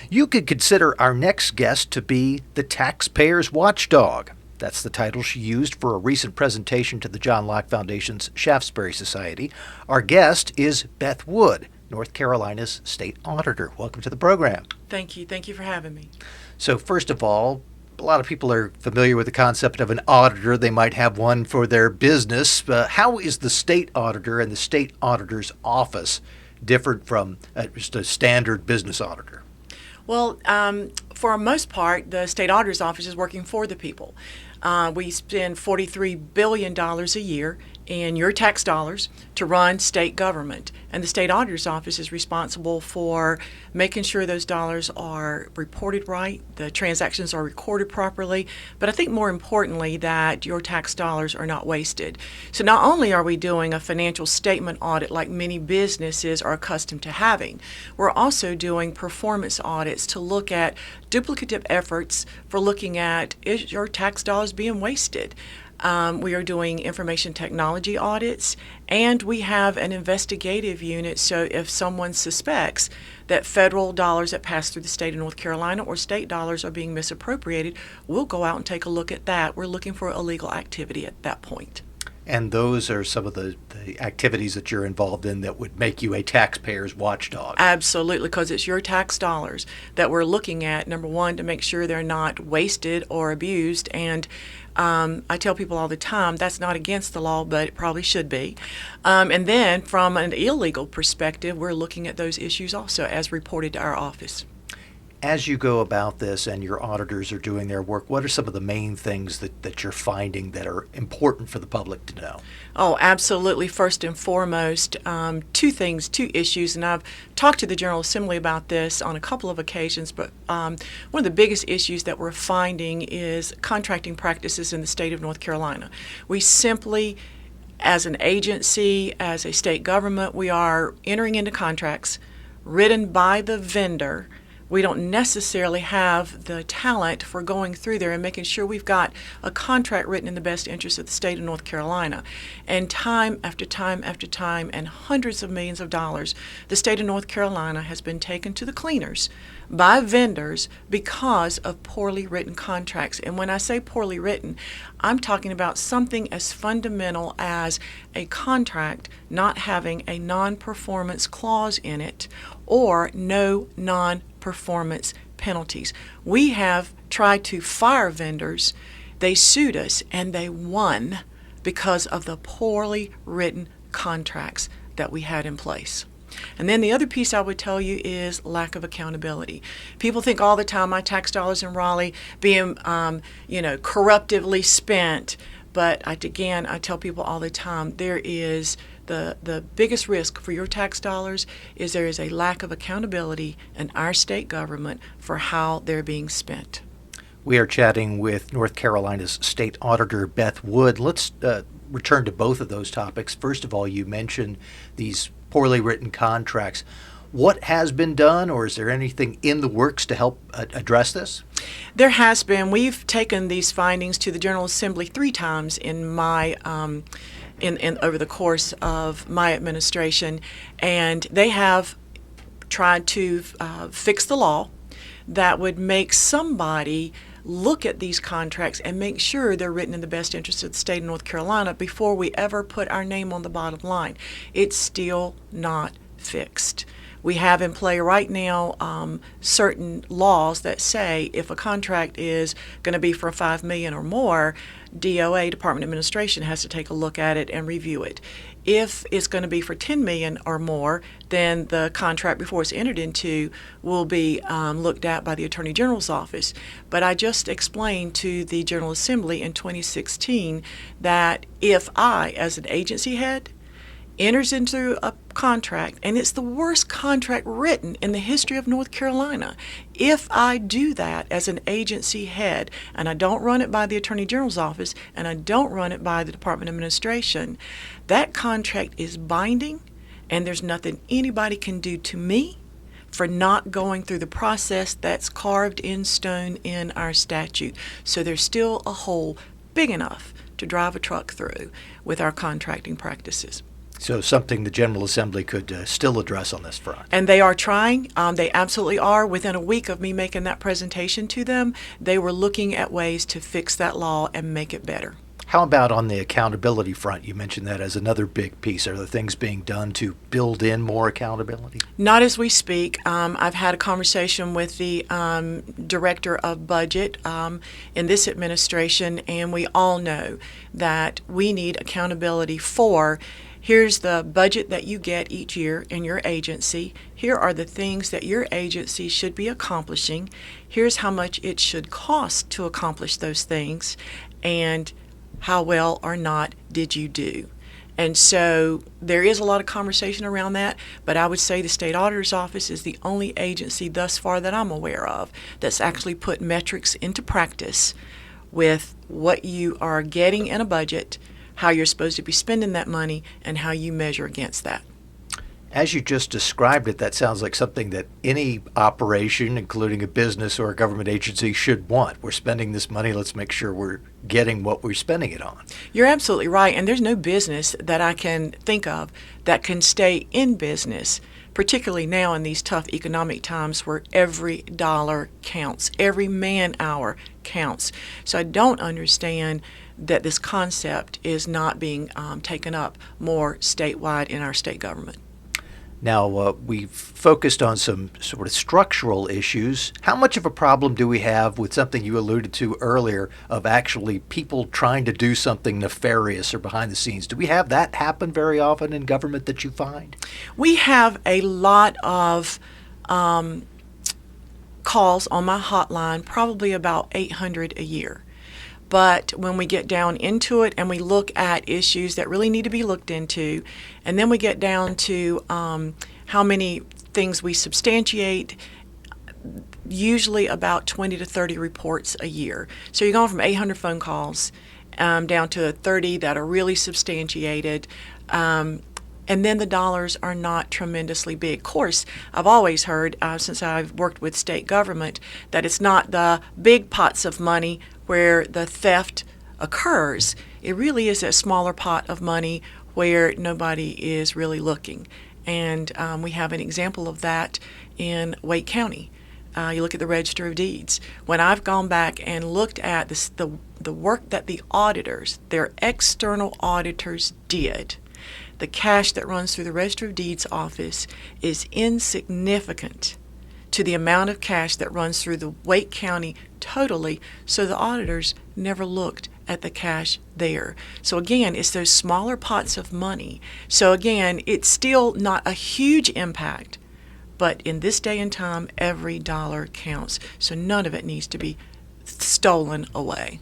You could consider our next guest to be the taxpayer's watchdog. That's the title she used for a recent presentation to the John Locke Foundation's Shaftesbury Society. Our guest is Beth Wood, North Carolina's state auditor. Welcome to the program. Thank you. Thank you for having me. So first of all, a lot of people are familiar with the concept of an auditor. They might have one for their business. How is the state auditor and the state auditor's office different from just a standard business auditor? Well, for the most part, the state auditor's office is working for the people. We spend $43 billion a year in your tax dollars to run state government. And the state auditor's office is responsible for making sure those dollars are reported right, the transactions are recorded properly, but I think more importantly that your tax dollars are not wasted. So not only are we doing a financial statement audit like many businesses are accustomed to having, we're also doing performance audits to look at duplicative efforts for looking at, is your tax dollars being wasted? We are doing information technology audits, and we have an investigative unit, so if someone suspects that federal dollars that pass through the state of North Carolina or state dollars are being misappropriated, we'll go out and take a look at that. We're looking for illegal activity at that point. And those are some of the activities that you're involved in that would make you a taxpayer's watchdog. Absolutely, because it's your tax dollars that we're looking at, number one, to make sure they're not wasted or abused. And I tell people all the time, that's not against the law, but it probably should be. And then from an illegal perspective, we're looking at those issues also as reported to our office. As you go about this and your auditors are doing their work, what are some of the main things that you're finding that are important for the public to know? Oh, absolutely. First and foremost, two issues, and I've talked to the General Assembly about this on a couple of occasions, but one of the biggest issues that we're finding is contracting practices in the state of North Carolina. We simply, as an agency, as a state government, we are entering into contracts written by the vendor. We don't necessarily have the talent for going through there and making sure we've got a contract written in the best interest of the state of North Carolina. And time after time after time and hundreds of millions of dollars, the state of North Carolina has been taken to the cleaners by vendors because of poorly written contracts. And when I say poorly written, I'm talking about something as fundamental as a contract not having a non-performance clause in it or no non-performance penalties. We have tried to fire vendors. They sued us and they won because of the poorly written contracts that we had in place. And then the other piece I would tell you is lack of accountability. People think all the time my tax dollars in Raleigh being, corruptively spent. But I tell people all the time, there is the biggest risk for your tax dollars is there is a lack of accountability in our state government for how they're being spent. We are chatting with North Carolina's state auditor, Beth Wood. Let's return to both of those topics. First of all, you mentioned these poorly written contracts. What has been done, or is there anything in the works to help address this? There has been. We've taken these findings to the General Assembly 3 times in my over the course of my administration, and they have tried to fix the law that would make somebody look at these contracts and make sure they're written in the best interest of the state of North Carolina before we ever put our name on the bottom line. It's still not fixed. We have in play right now certain laws that say if a contract is going to be for $5 million or more, DOA, Department of Administration, has to take a look at it and review it. If it's going to be for $10 million or more, then the contract before it's entered into will be looked at by the Attorney General's office. But I just explained to the General Assembly in 2016 that if I, as an agency head, enters into a contract, and it's the worst contract written in the history of North Carolina. If I do that as an agency head, and I don't run it by the Attorney General's office, and I don't run it by the Department of Administration, that contract is binding, and there's nothing anybody can do to me for not going through the process that's carved in stone in our statute. So there's still a hole big enough to drive a truck through with our contracting practices. So something the General Assembly could still address on this front. And they are trying. They absolutely are. Within a week of me making that presentation to them, they were looking at ways to fix that law and make it better. How about on the accountability front? You mentioned that as another big piece. Are there things being done to build in more accountability? Not as we speak. I've had a conversation with the director of budget in this administration, and we all know that we need accountability for here's the budget that you get each year in your agency. Here are the things that your agency should be accomplishing. Here's how much it should cost to accomplish those things, and how well or not did you do. And so there is a lot of conversation around that, but I would say the State Auditor's Office is the only agency thus far that I'm aware of that's actually put metrics into practice with what you are getting in a budget, how you're supposed to be spending that money, and how you measure against that. As you just described it, that sounds like something that any operation, including a business or a government agency, should want. We're spending this money, let's make sure we're getting what we're spending it on. You're absolutely right, and there's no business that I can think of that can stay in business, particularly now in these tough economic times where every dollar counts, every man-hour counts. So I don't understand that this concept is not being taken up more statewide in our state government. Now, we've focused on some sort of structural issues. How much of a problem do we have with something you alluded to earlier of actually people trying to do something nefarious or behind the scenes? Do we have that happen very often in government that you find? We have a lot of calls on my hotline, probably about 800 a year. But when we get down into it and we look at issues that really need to be looked into, and then we get down to how many things we substantiate, usually about 20 to 30 reports a year. So you're going from 800 phone calls down to 30 that are really substantiated. And then the dollars are not tremendously big. Of course, I've always heard, since I've worked with state government, that it's not the big pots of money where the theft occurs. It really is a smaller pot of money where nobody is really looking. And we have an example of that in Wake County. You look at the Register of Deeds. When I've gone back and looked at the work that the auditors, their external auditors did, the cash that runs through the Register of Deeds office is insignificant to the amount of cash that runs through the Wake County totally, so the auditors never looked at the cash there. So again, it's those smaller pots of money. So again, it's still not a huge impact, but in this day and time, every dollar counts. So none of it needs to be stolen away.